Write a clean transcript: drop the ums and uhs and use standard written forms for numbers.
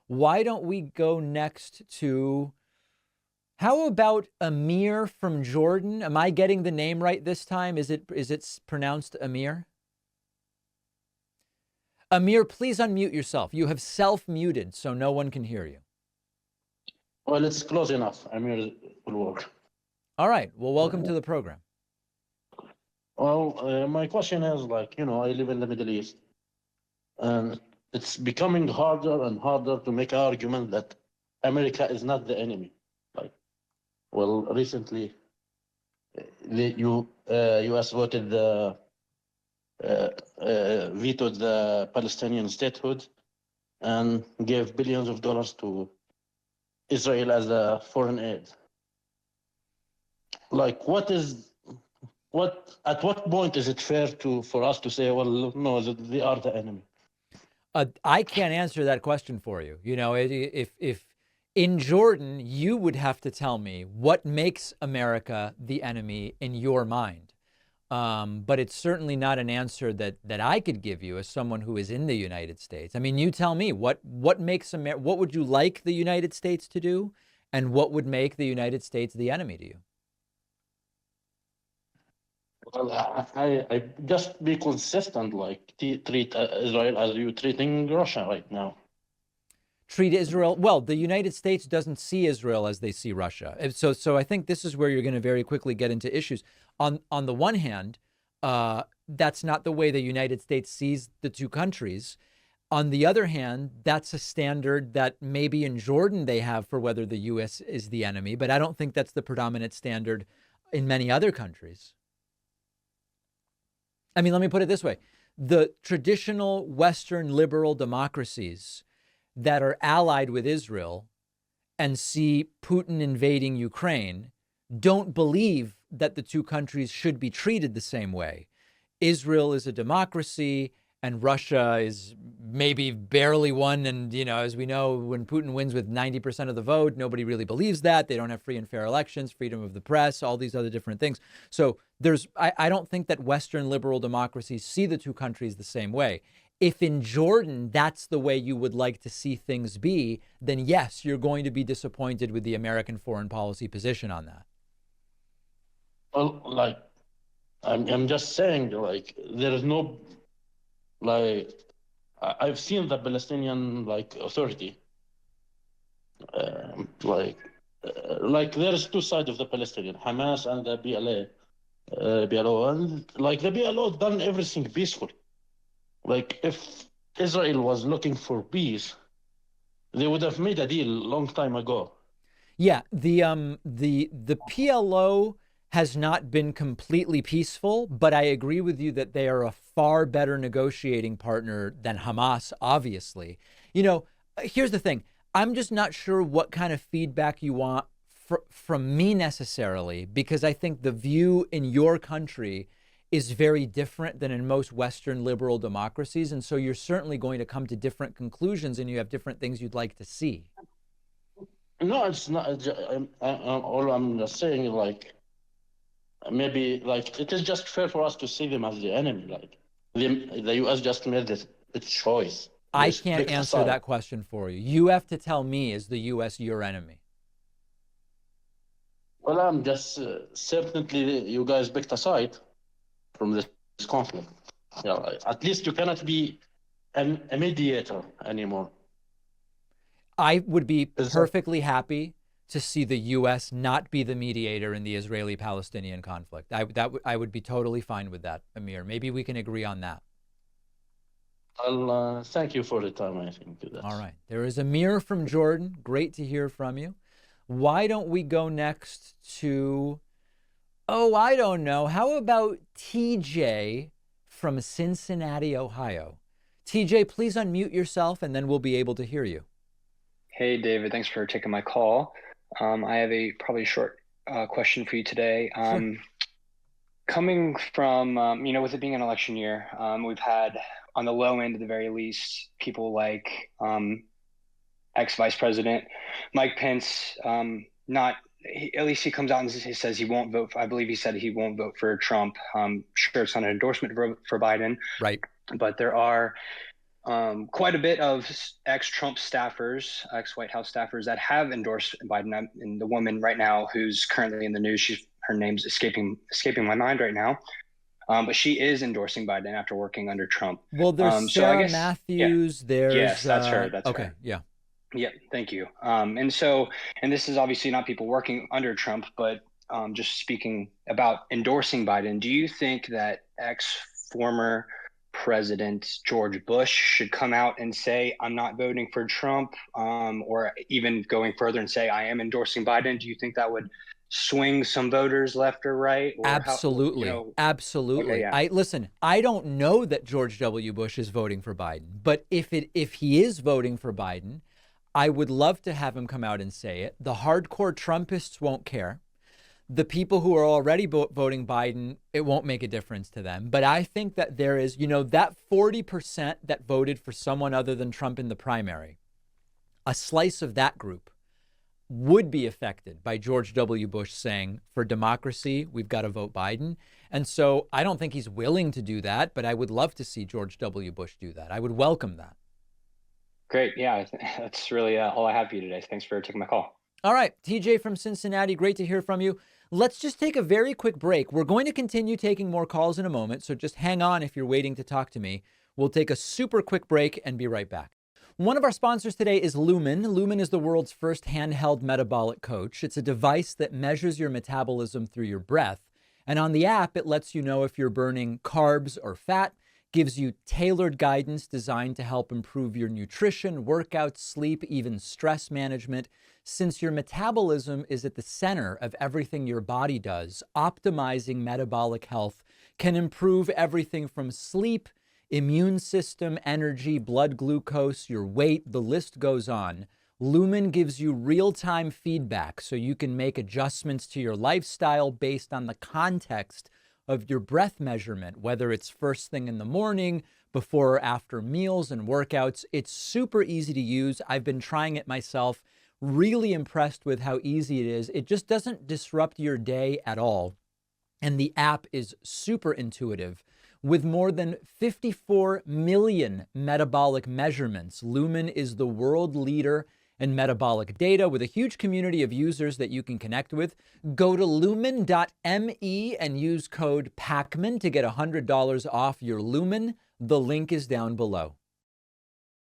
Why don't we go next to, how about Amir from Jordan? Am I getting the name right this time? Is it pronounced Amir? Amir, please unmute yourself. You have self-muted, so no one can hear you. Well, it's close enough. Amir will work. All right. Well, welcome to the program. Well, my question is like, I live in the Middle East, and it's becoming harder and harder to make an argument that America is not the enemy. Like, well, recently, the U.S. vetoed the Palestinian statehood and gave billions of dollars to Israel as a foreign aid. Like, at what point is it fair for us to say, well, no, they are the enemy? I can't answer that question for you. If in Jordan, you would have to tell me what makes America the enemy in your mind. But it's certainly not an answer that I could give you as someone who is in the United States. I mean, you tell me what makes what would you like the United States to do, and what would make the United States the enemy to you? Well, I just be consistent, like treat Israel as you treating Russia right now. Treat Israel well. The United States doesn't see Israel as they see Russia. So I think this is where you're going to very quickly get into issues. On the one hand, that's not the way the United States sees the two countries. On the other hand, that's a standard that maybe in Jordan they have for whether the U.S. is the enemy, but I don't think that's the predominant standard in many other countries. I mean, let me put it this way. The traditional Western liberal democracies that are allied with Israel and see Putin invading Ukraine don't believe that the two countries should be treated the same way. Israel is a democracy and Russia is maybe barely one. And, as we know, when Putin wins with 90% of the vote, nobody really believes that. They don't have free and fair elections, freedom of the press, all these other different things. So I don't think that Western liberal democracies see the two countries the same way. If in Jordan, that's the way you would like to see things be, then yes, you're going to be disappointed with the American foreign policy position on that. Well, like, I'm just saying, like, there is no, like, I've seen the Palestinian, authority, there's two sides of the Palestinian, Hamas and the PLO, and, the PLO done everything peaceful. Like, if Israel was looking for peace, they would have made a deal a long time ago. Yeah, the PLO has not been completely peaceful, but I agree with you that they are a far better negotiating partner than Hamas, obviously. Here's the thing. I'm just not sure what kind of feedback you want from me necessarily, because I think the view in your country is very different than in most Western liberal democracies. And so you're certainly going to come to different conclusions and you have different things you'd like to see. No, it's not. All I'm just saying, maybe, it is just fair for us to see them as the enemy. Like, the U.S. just made its choice. I can't answer that question for you. You have to tell me, is the U.S. your enemy? Well, I'm just certainly you guys picked a side from this conflict. Yeah, at least you cannot be a mediator anymore. I would be perfectly happy to see the U.S. not be the mediator in the Israeli-Palestinian conflict. I would be totally fine with that, Amir. Maybe we can agree on that. Well, thank you for the time, I think. All right. There is Amir from Jordan. Great to hear from you. Why don't we go next to, I don't know. How about TJ from Cincinnati, Ohio? TJ, please unmute yourself and then we'll be able to hear you. Hey, David, thanks for taking my call. I have a probably short question for you today. Sure. Coming from, with it being an election year, we've had, on the low end at the very least, people like ex-Vice President Mike Pence, at least he comes out and he says he won't vote. I believe he said he won't vote for Trump. Sure, it's not an endorsement for Biden. Right. But there are quite a bit of ex-Trump staffers, ex-White House staffers that have endorsed Biden. And the woman right now who's currently in the news, her name's escaping my mind right now. But she is endorsing Biden after working under Trump. Well, there's So I Sarah guess, Matthews. There's yes, that's her. That's okay, her. yeah. Yeah, thank you. And this is obviously not people working under Trump, but just speaking about endorsing Biden. Do you think that former President George Bush should come out and say, I'm not voting for Trump, or even going further and say, I am endorsing Biden? Do you think that would swing some voters left or right? Or Absolutely. Absolutely. Okay, yeah. I don't know that George W. Bush is voting for Biden, but if he is voting for Biden, I would love to have him come out and say it. The hardcore Trumpists won't care. The people who are already voting Biden, it won't make a difference to them. But I think that there is, that 40% that voted for someone other than Trump in the primary, a slice of that group would be affected by George W. Bush saying, for democracy, we've got to vote Biden. And so I don't think he's willing to do that, but I would love to see George W. Bush do that. I would welcome that. Great. Yeah, that's really all I have for you today. Thanks for taking my call. All right. TJ from Cincinnati, great to hear from you. Let's just take a very quick break. We're going to continue taking more calls in a moment, so just hang on if you're waiting to talk to me. We'll take a super quick break and be right back. One of our sponsors today is Lumen. Lumen is the world's first handheld metabolic coach. It's a device that measures your metabolism through your breath. And on the app, it lets you know if you're burning carbs or fat, gives you tailored guidance designed to help improve your nutrition, workouts, sleep, even stress management. Since your metabolism is at the center of everything your body does, optimizing metabolic health can improve everything from sleep, immune system, energy, blood glucose, your weight, the list goes on. Lumen gives you real-time feedback so you can make adjustments to your lifestyle based on the context of your breath measurement, whether it's first thing in the morning, before or after meals and workouts. It's super easy to use. I've been trying it myself. Really impressed with how easy it is. It just doesn't disrupt your day at all. And the app is super intuitive. With more than 54 million metabolic measurements, Lumen is the world leader in metabolic data with a huge community of users that you can connect with. Go to lumen.me and use code PACMAN to get $100 off your Lumen. The link is down below.